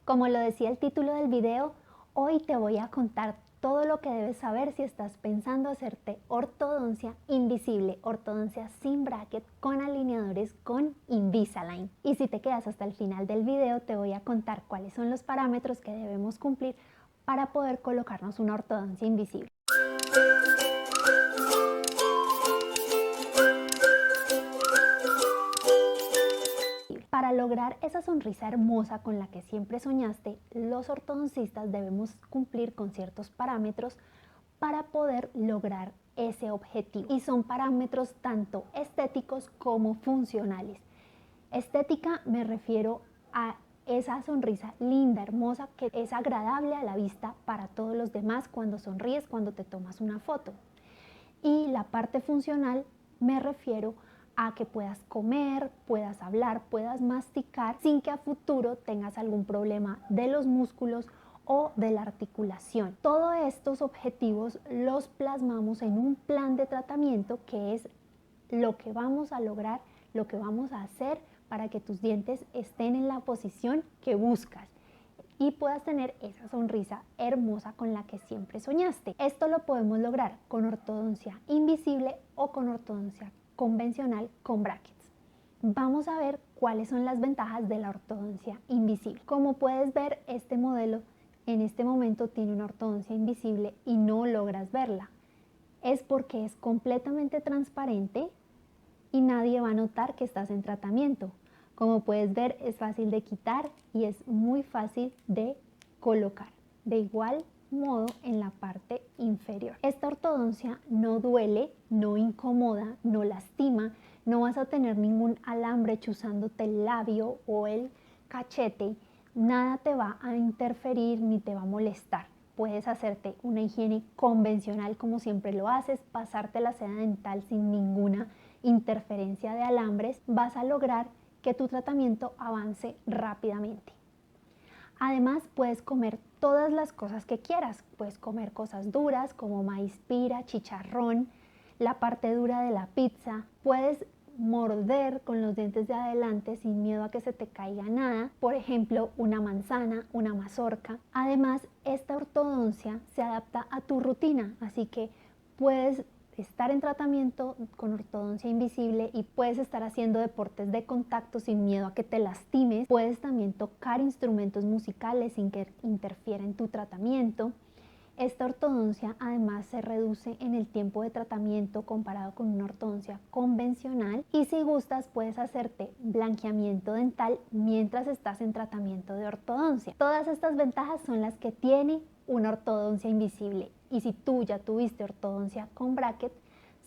Como lo decía el título del video, hoy te voy a contar todo lo que debes saber si estás pensando hacerte ortodoncia invisible, ortodoncia sin bracket con alineadores con Invisalign. Y si te quedas hasta el final del video, te voy a contar cuáles son los parámetros que debemos cumplir para poder colocarnos una ortodoncia invisible. Para lograr esa sonrisa hermosa con la que siempre soñaste, los ortodoncistas debemos cumplir con ciertos parámetros para poder lograr ese objetivo. Y son parámetros tanto estéticos como funcionales. Estética me refiero a esa sonrisa linda, hermosa, que es agradable a la vista para todos los demás cuando sonríes, cuando te tomas una foto. Y la parte funcional me refiero a que puedas comer, puedas hablar, puedas masticar sin que a futuro tengas algún problema de los músculos o de la articulación. Todos estos objetivos los plasmamos en un plan de tratamiento que es lo que vamos a lograr, lo que vamos a hacer para que tus dientes estén en la posición que buscas y puedas tener esa sonrisa hermosa con la que siempre soñaste. Esto lo podemos lograr con ortodoncia invisible o con ortodoncia convencional con brackets. Vamos a ver cuáles son las ventajas de la ortodoncia invisible. Como puedes ver, este modelo en este momento tiene una ortodoncia invisible y no logras verla. Es porque es completamente transparente y nadie va a notar que estás en tratamiento. Como puedes ver, es fácil de quitar y es muy fácil de colocar. De igual modo en la parte inferior. Esta ortodoncia no duele, no incomoda, no lastima, no vas a tener ningún alambre chuzándote el labio o el cachete, nada te va a interferir ni te va a molestar. Puedes hacerte una higiene convencional como siempre lo haces, pasarte la seda dental sin ninguna interferencia de alambres, vas a lograr que tu tratamiento avance rápidamente. Además, puedes comer todas las cosas que quieras. Puedes comer cosas duras como maíz pira, chicharrón, la parte dura de la pizza. Puedes morder con los dientes de adelante sin miedo a que se te caiga nada. Por ejemplo, una manzana, una mazorca. Además, esta ortodoncia se adapta a tu rutina, así que puedes estar en tratamiento con ortodoncia invisible y puedes estar haciendo deportes de contacto sin miedo a que te lastimes. Puedes también tocar instrumentos musicales sin que interfiera en tu tratamiento. Esta ortodoncia además se reduce en el tiempo de tratamiento comparado con una ortodoncia convencional y si gustas puedes hacerte blanqueamiento dental mientras estás en tratamiento de ortodoncia. Todas estas ventajas son las que tiene una ortodoncia invisible y si tú ya tuviste ortodoncia con bracket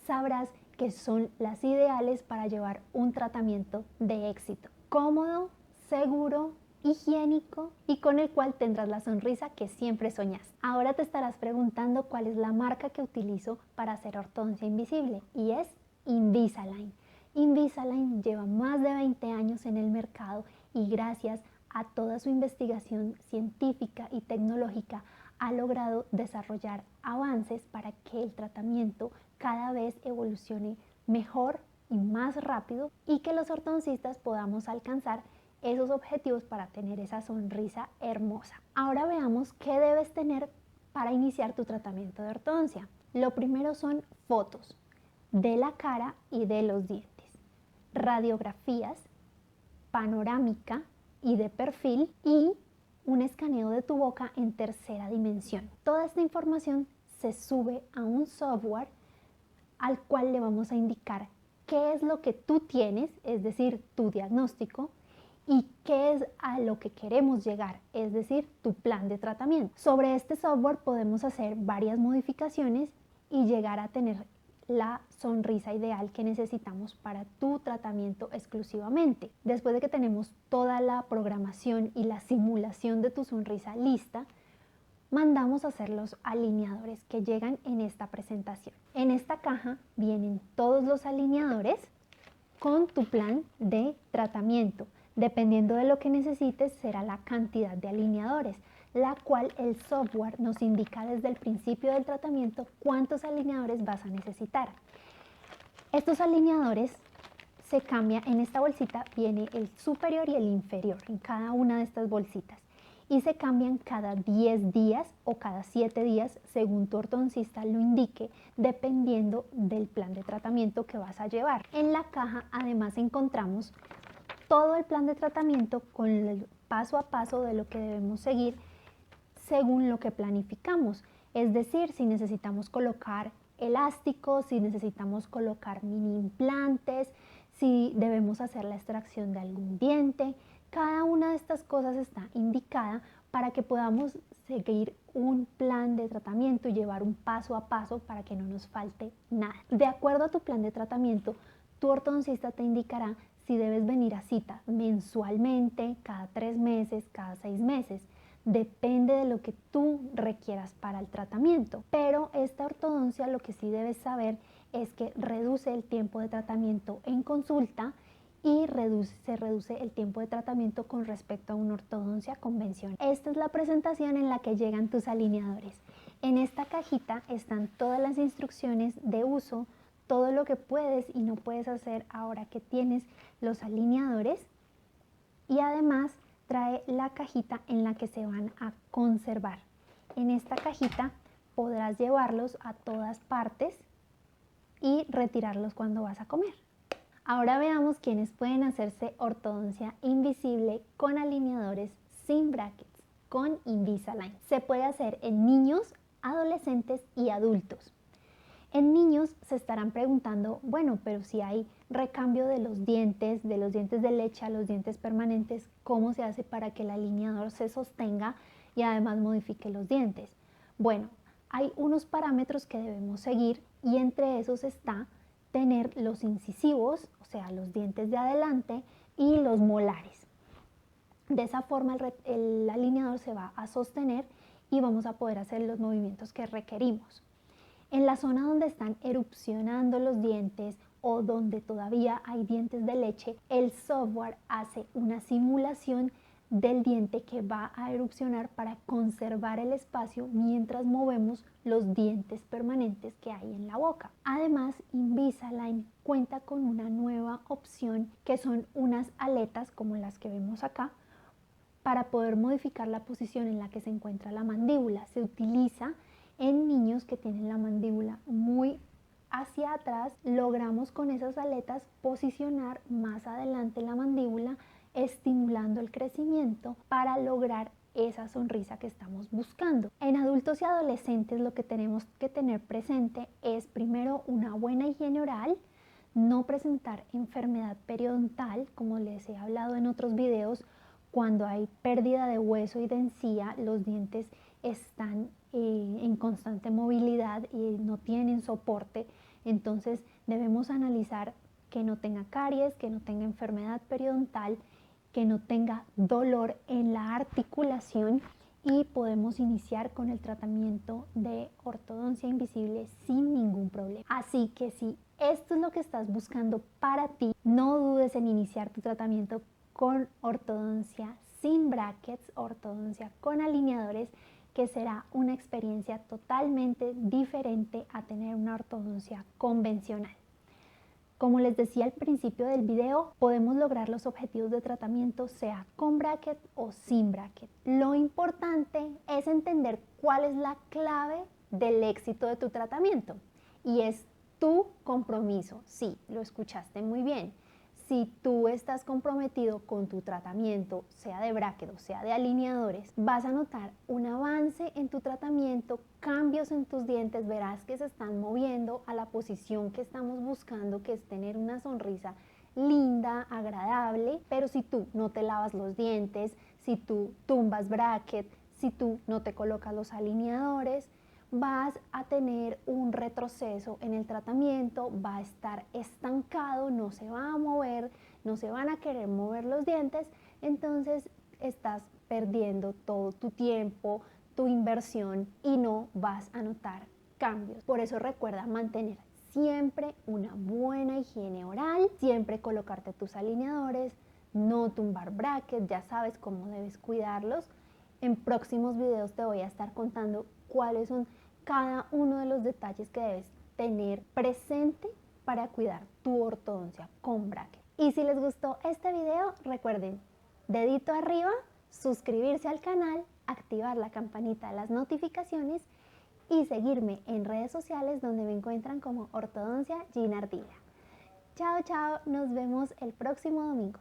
sabrás que son las ideales para llevar un tratamiento de éxito, cómodo, seguro, higiénico y con el cual tendrás la sonrisa que siempre soñaste. Ahora te estarás preguntando cuál es la marca que utilizo para hacer ortodoncia invisible y es Invisalign. Invisalign lleva más de 20 años en el mercado y gracias a toda su investigación científica y tecnológica ha logrado desarrollar avances para que el tratamiento cada vez evolucione mejor y más rápido y que los ortodoncistas podamos alcanzar esos objetivos para tener esa sonrisa hermosa. Ahora veamos qué debes tener para iniciar tu tratamiento de ortodoncia. Lo primero son fotos de la cara y de los dientes, radiografías, panorámica y de perfil y un escaneo de tu boca en tercera dimensión. Toda esta información se sube a un software al cual le vamos a indicar qué es lo que tú tienes, es decir, tu diagnóstico, y qué es a lo que queremos llegar, es decir, tu plan de tratamiento. Sobre este software podemos hacer varias modificaciones y llegar a tener la sonrisa ideal que necesitamos para tu tratamiento exclusivamente. Después de que tenemos toda la programación y la simulación de tu sonrisa lista, mandamos a hacer los alineadores que llegan en esta presentación. En esta caja vienen todos los alineadores con tu plan de tratamiento. Dependiendo de lo que necesites será la cantidad de alineadores, la cual el software nos indica desde el principio del tratamiento cuántos alineadores vas a necesitar. Estos alineadores se cambia, en esta bolsita viene el superior y el inferior en cada una de estas bolsitas y se cambian cada 10 días o cada 7 días según tu ortodoncista lo indique, dependiendo del plan de tratamiento que vas a llevar. En la caja además encontramos todo el plan de tratamiento con el paso a paso de lo que debemos seguir según lo que planificamos. Es decir, si necesitamos colocar elásticos, si necesitamos colocar mini implantes, si debemos hacer la extracción de algún diente. Cada una de estas cosas está indicada para que podamos seguir un plan de tratamiento y llevar un paso a paso para que no nos falte nada. De acuerdo a tu plan de tratamiento, tu ortodoncista te indicará si debes venir a cita mensualmente, cada 3 meses, cada 6 meses. Depende de lo que tú requieras para el tratamiento. Pero esta ortodoncia lo que sí debes saber es que reduce el tiempo de tratamiento en consulta y se reduce el tiempo de tratamiento con respecto a una ortodoncia convencional. Esta es la presentación en la que llegan tus alineadores. En esta cajita están todas las instrucciones de uso, todo lo que puedes y no puedes hacer ahora que tienes los alineadores, y además trae la cajita en la que se van a conservar. En esta cajita podrás llevarlos a todas partes y retirarlos cuando vas a comer. Ahora veamos quiénes pueden hacerse ortodoncia invisible con alineadores sin brackets, con Invisalign. Se puede hacer en niños, adolescentes y adultos. En niños se estarán preguntando, bueno, pero si hay recambio de los dientes de leche a los dientes permanentes, ¿cómo se hace para que el alineador se sostenga y además modifique los dientes? Bueno, hay unos parámetros que debemos seguir y entre esos está tener los incisivos, o sea, los dientes de adelante y los molares. De esa forma el alineador se va a sostener y vamos a poder hacer los movimientos que requerimos. En la zona donde están erupcionando los dientes o donde todavía hay dientes de leche, el software hace una simulación del diente que va a erupcionar para conservar el espacio mientras movemos los dientes permanentes que hay en la boca. Además, Invisalign cuenta con una nueva opción que son unas aletas como las que vemos acá para poder modificar la posición en la que se encuentra la mandíbula. Se utiliza en niños que tienen la mandíbula muy hacia atrás. Logramos con esas aletas posicionar más adelante la mandíbula, estimulando el crecimiento para lograr esa sonrisa que estamos buscando. En adultos y adolescentes lo que tenemos que tener presente es primero una buena higiene oral, no presentar enfermedad periodontal, como les he hablado en otros videos. Cuando hay pérdida de hueso y de encía, los dientes están en constante movilidad y no tienen soporte, entonces debemos analizar que no tenga caries, que no tenga enfermedad periodontal, que no tenga dolor en la articulación, y podemos iniciar con el tratamiento de ortodoncia invisible sin ningún problema. Así que si esto es lo que estás buscando para ti, no dudes en iniciar tu tratamiento con ortodoncia sin brackets, ortodoncia con alineadores, que será una experiencia totalmente diferente a tener una ortodoncia convencional. Como les decía al principio del video, podemos lograr los objetivos de tratamiento sea con bracket o sin bracket. Lo importante es entender cuál es la clave del éxito de tu tratamiento, y es tu compromiso. Sí, lo escuchaste muy bien. Si tú estás comprometido con tu tratamiento, sea de bracket o sea de alineadores, vas a notar un avance en tu tratamiento, cambios en tus dientes, verás que se están moviendo a la posición que estamos buscando, que es tener una sonrisa linda, agradable. Pero si tú no te lavas los dientes, si tú tumbas bracket, si tú no te colocas los alineadores, vas a tener un retroceso en el tratamiento, va a estar estancado, no se va a mover, no se van a querer mover los dientes, entonces estás perdiendo todo tu tiempo, tu inversión, y no vas a notar cambios. Por eso recuerda mantener siempre una buena higiene oral, siempre colocarte tus alineadores, no tumbar brackets, ya sabes cómo debes cuidarlos. En próximos videos te voy a estar contando cuáles son cada uno de los detalles que debes tener presente para cuidar tu ortodoncia con bracket. Y si les gustó este video, recuerden, dedito arriba suscribirse al canal, activar la campanita de las notificaciones y seguirme en redes sociales donde me encuentran como Ortodoncia Gina Ardila. Chao, chao, nos vemos el próximo domingo.